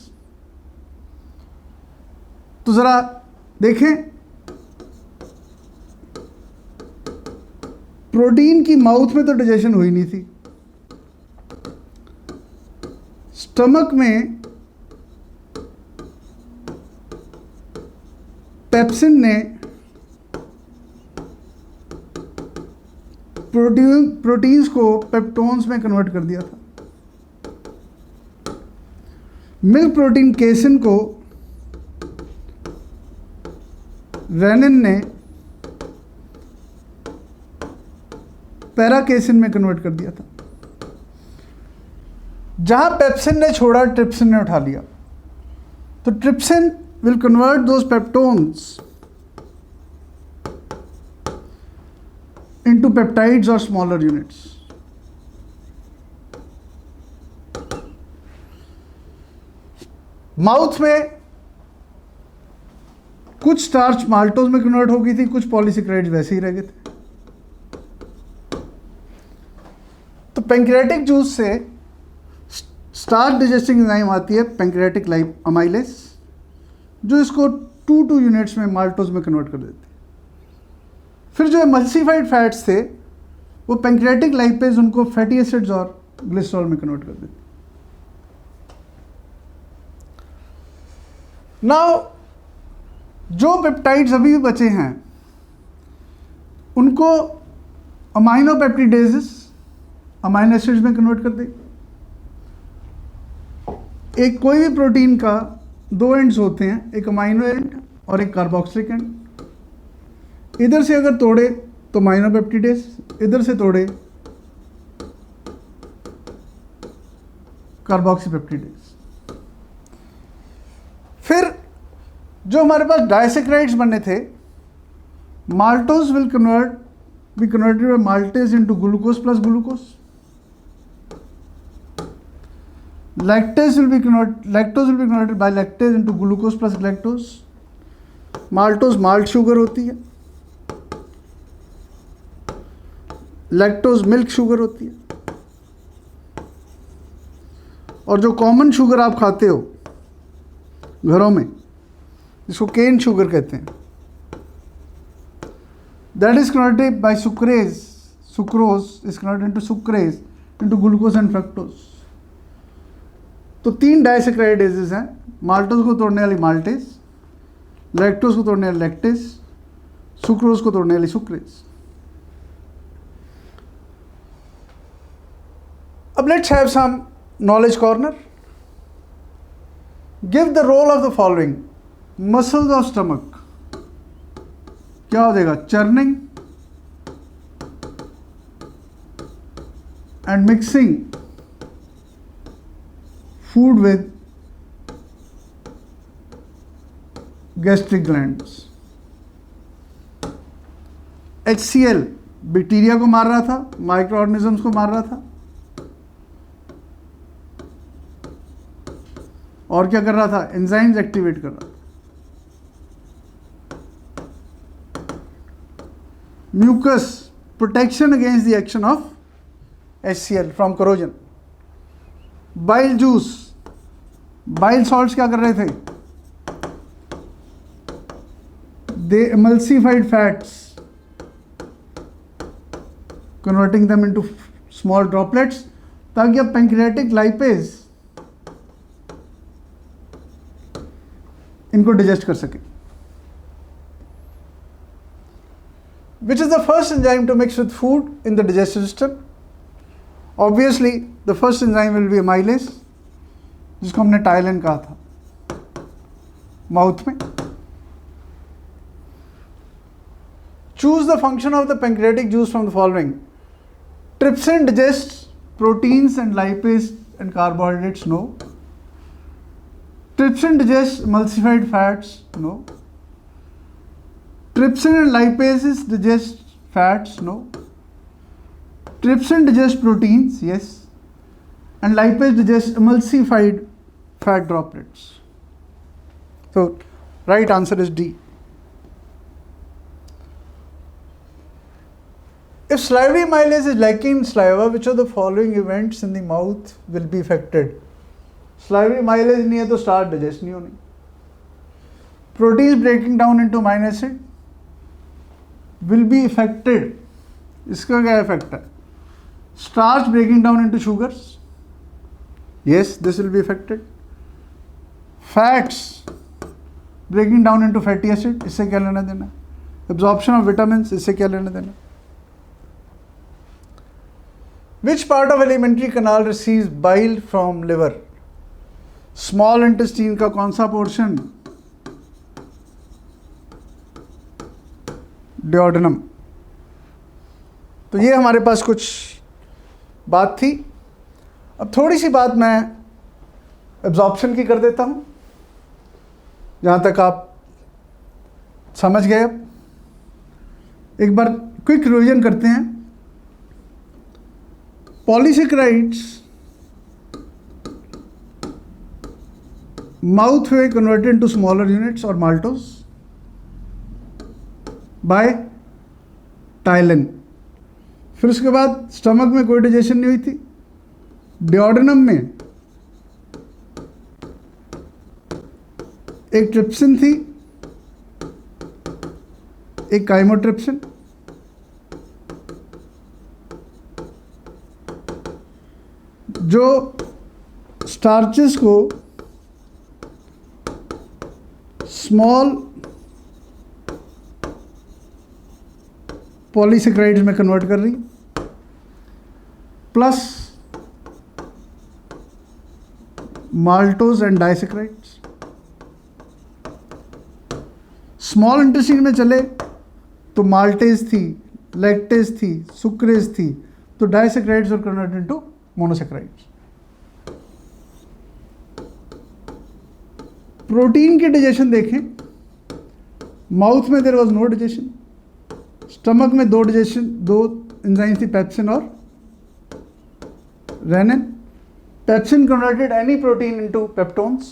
तो जरा देखें, प्रोटीन की माउथ में तो डाइजेशन हुई नहीं थी, स्टमक में पेप्सिन ने प्रोटीन्स को पेप्टोन्स में कन्वर्ट कर दिया था। मिल्क प्रोटीन केसिन को रेनिन ने पैराकेसिन में कन्वर्ट कर दिया था। जहां पेप्सिन ने छोड़ा, ट्रिप्सिन ने उठा लिया। तो trypsin will convert those peptones into peptides और स्मॉलर यूनिट्स। माउथ में कुछ स्टार्च माल्टोज में कन्वर्ट हो गई थी, कुछ पॉलीसेकेराइड्स वैसे ही रह गए थे। तो पैंक्रियाटिक जूस से स्टार्च डाइजेस्टिंग एंजाइम आती है पैंक्रियाटिक अमाइलेज, जो इसको 2 यूनिट्स में माल्टोज में कन्वर्ट कर देती है। फिर जो एमल्सिफाइड फैट्स थे वो पैंक्रियाटिक लाइपेज उनको फैटी एसिड्स और ग्लिसरॉल में कन्वर्ट कर देती है। नाउ जो पेप्टाइड्स अभी भी बचे हैं उनको अमाइनोपेप्टिडेजेस अमाइनो एसिड्स में कन्वर्ट कर देगी। एक कोई भी प्रोटीन का 2 एंड्स होते हैं, एक अमाइनो एंड और एक कार्बोक्सिलिक एंड। इधर से अगर तोड़े तो अमाइनोपेप्टिडेज, इधर से तोड़े कार्बोक्सीपेप्टिडेज। फिर जो हमारे पास डाइसेक्राइड्स बने थे, maltose will be converted bye maltase into glucose plus glucose. Lactose will be converted bye lactase into glucose plus lactose. Maltose malt sugar होती है, लैक्टोज मिल्क शुगर होती है। और जो कॉमन शुगर आप खाते हो घरों में, जिसको केन शुगर कहते हैं, that is converted bye sucrase. Sucrose is converted into sucrase into glucose and fructose. तो 3 डाइसेक्राइडेजेस हैं, माल्टोज को तोड़ने वाली माल्टेज, लैक्टोज को तोड़ने वाली लैक्टेज, सुक्रोज को तोड़ने वाली सुक्रेज। अब let's have some knowledge corner. Give the role of the following muscles of stomach. क्या हो जाएगा? Churning and mixing food with gastric glands. HCl bacteria को मार रहा था, माइक्रो ऑर्गेनिजम्स को मार रहा था। और क्या कर रहा था? एंजाइम्स एक्टिवेट कर रहा था। Mucus protection against the action of HCl from corrosion. Bile juice, bile salts क्या कर रहे थे? They emulsified fats converting them into small droplets, ताकि अब पैंक्रियाटिक लाइपेज इनको डिजेस्ट कर सके। Which is the first enzyme to mix with food in the digestive system? Obviously, the first enzyme will be amylase, जिसको हमने ptyalin कहा था mouth में। choose the function of the pancreatic juice from the following. Trypsin digests proteins and lipase and carbohydrates, no. Trypsin digests emulsified fats, no. Trypsin and lipases digest fats, no. Trypsin digests proteins, yes. And lipase digests emulsified fat droplets. So, right answer is D. If salivary amylase is lacking in saliva, which of the following events in the mouth will be affected? Salivary amylase नहीं है तो starch digest नहीं होनी. Proteins breaking down into amino acid will be affected. इसका क्या effect है? Starch breaking down into sugars. Yes, this will be affected. Fats breaking down into fatty acid. इससे क्या लेना देना? Absorption of vitamins. इससे क्या लेना देना? Which part of alimentary canal receives bile from liver? Small intestine का कौन सा portion? Duodenum. तो ये हमारे पास कुछ बात थी. अब थोड़ी सी बात मैं एब्जॉर्प्शन की कर देता हूँ, जहाँ तक आप समझ गए. अब एक बार क्विक रिवीजन करते हैं. पॉलीसेकेराइड्स माउथ में कन्वर्टेड इनटू स्मॉलर यूनिट्स और माल्टोज बाय टाइलिन. फिर उसके बाद स्टमक में कोई डाइजेशन नहीं हुई थी. डिओडेनम में एक ट्रिप्सिन थी, एक काइमोट्रिप्सिन. जो स्टार्चेस को स्मॉल पॉलीसेकेराइड्स में कन्वर्ट कर रही, plus maltose and disaccharides. Small intestine में चले तो माल्टेज थी, लैक्टेज थी, सुक्रेज थी, तो डाइसेकेराइड्स और कन्वर्टेड इनटू मोनोसेकेराइड्स. प्रोटीन की डाइजेशन देखें. माउथ में there was no digestion. Stomach में दो एंजाइम्स थी, पेप्सिन और rennin. Pepsin converted any protein into peptones.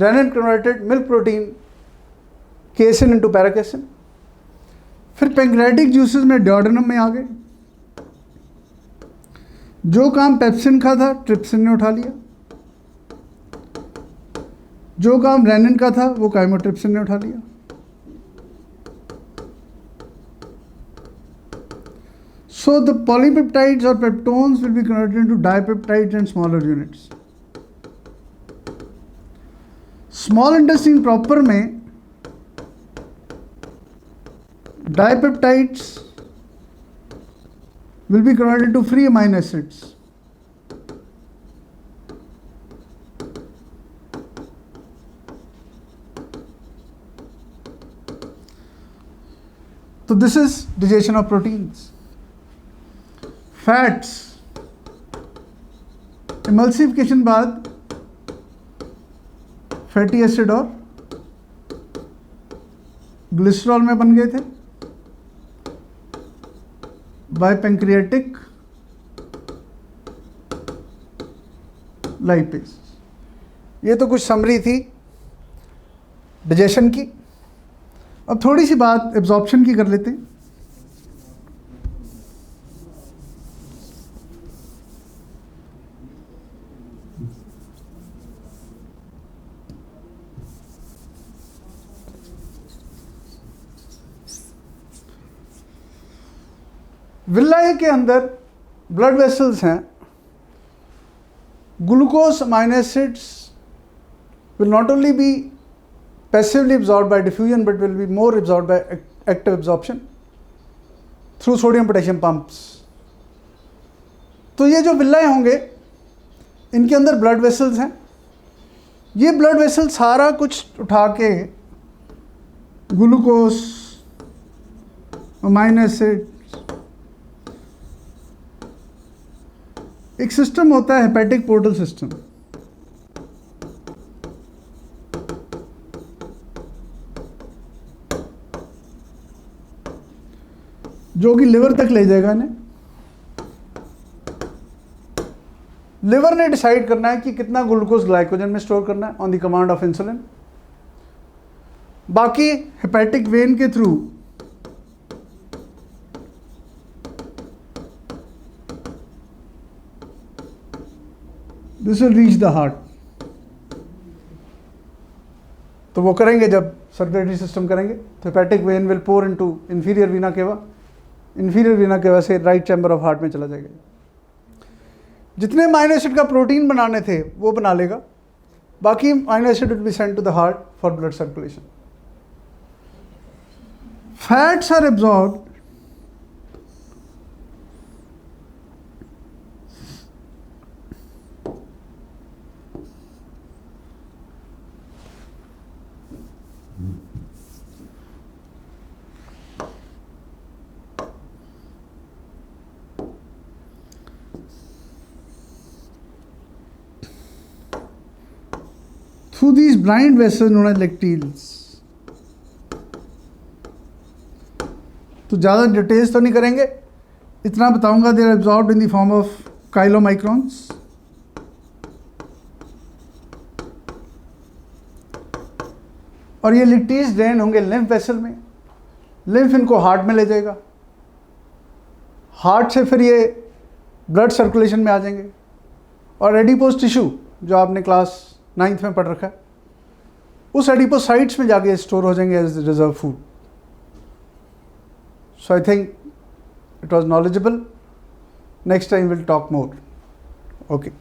Rennin converted milk protein casein into paracasein. फिर पैंक्रियाटिक जूसेस में डिओडेनम में आ गए. जो काम पेप्सिन का था ट्रिप्सिन ने उठा लिया. जो काम रेनिन का था वो काइमोट्रिप्सिन ने उठा लिया. So the polypeptides or peptones will be converted into dipeptides and smaller units. Small intestine proper में dipeptides will be converted into free amino acids. So this is digestion of proteins. Fats emulsification बाद fatty acid और glycerol में बन गए थे bye pancreatic lipase. ये तो कुछ समरी थी डाइजेशन की. अब थोड़ी सी बात एब्जॉर्प्शन की कर लेते हैं. विल्लाई के अंदर ब्लड वेसल्स हैं. Glucose amino acids will not only be passively absorbed by diffusion but will be more absorbed by active absorption through sodium potassium pumps. तो ये जो विल्लाई होंगे इनके अंदर ब्लड वेसल्स हैं. ये ब्लड वेसल सारा कुछ उठा के ग्लूकोज अमाइनो एसिड। एक सिस्टम होता है हेपेटिक पोर्टल सिस्टम, जो कि लिवर तक ले जाएगा इन्हें। लिवर ने डिसाइड करना है कि कितना ग्लूकोज ग्लाइकोजन में स्टोर करना है on the command of insulin. बाकी हेपेटिक वेन के through this will reach the heart. तो वो करेंगे जब सर्कुलेटरी सिस्टम करेंगे तो hepatic vein will pour into inferior vena cava, inferior vena केवा से राइट चैम्बर ऑफ हार्ट में चला जाएगा। जितने अमाइनो एसिड का प्रोटीन बनाने थे वो बना लेगा, बाकी amino acid will be sent to the heart for blood circulation. Fats are absorbed through these blind vessels known as lacteals। तो ज़्यादा डिटेल्स तो नहीं करेंगे, इतना बताऊंगा they are absorbed in the form of chylomicrons. और ये लिक्टीज ड्रेन होंगे लिम्फ वेसल में, लिम्फ इनको हार्ट में ले जाएगा, हार्ट से फिर ये ब्लड सर्कुलेशन में आ जाएंगे। और एडिपोज टिश्यू जो आपने क्लास 9th में पढ़ रखा है, उस एडिपोसाइट्स में जाके स्टोर हो जाएंगे as reserve food. So I think it was knowledgeable. Next time will talk more. Okay.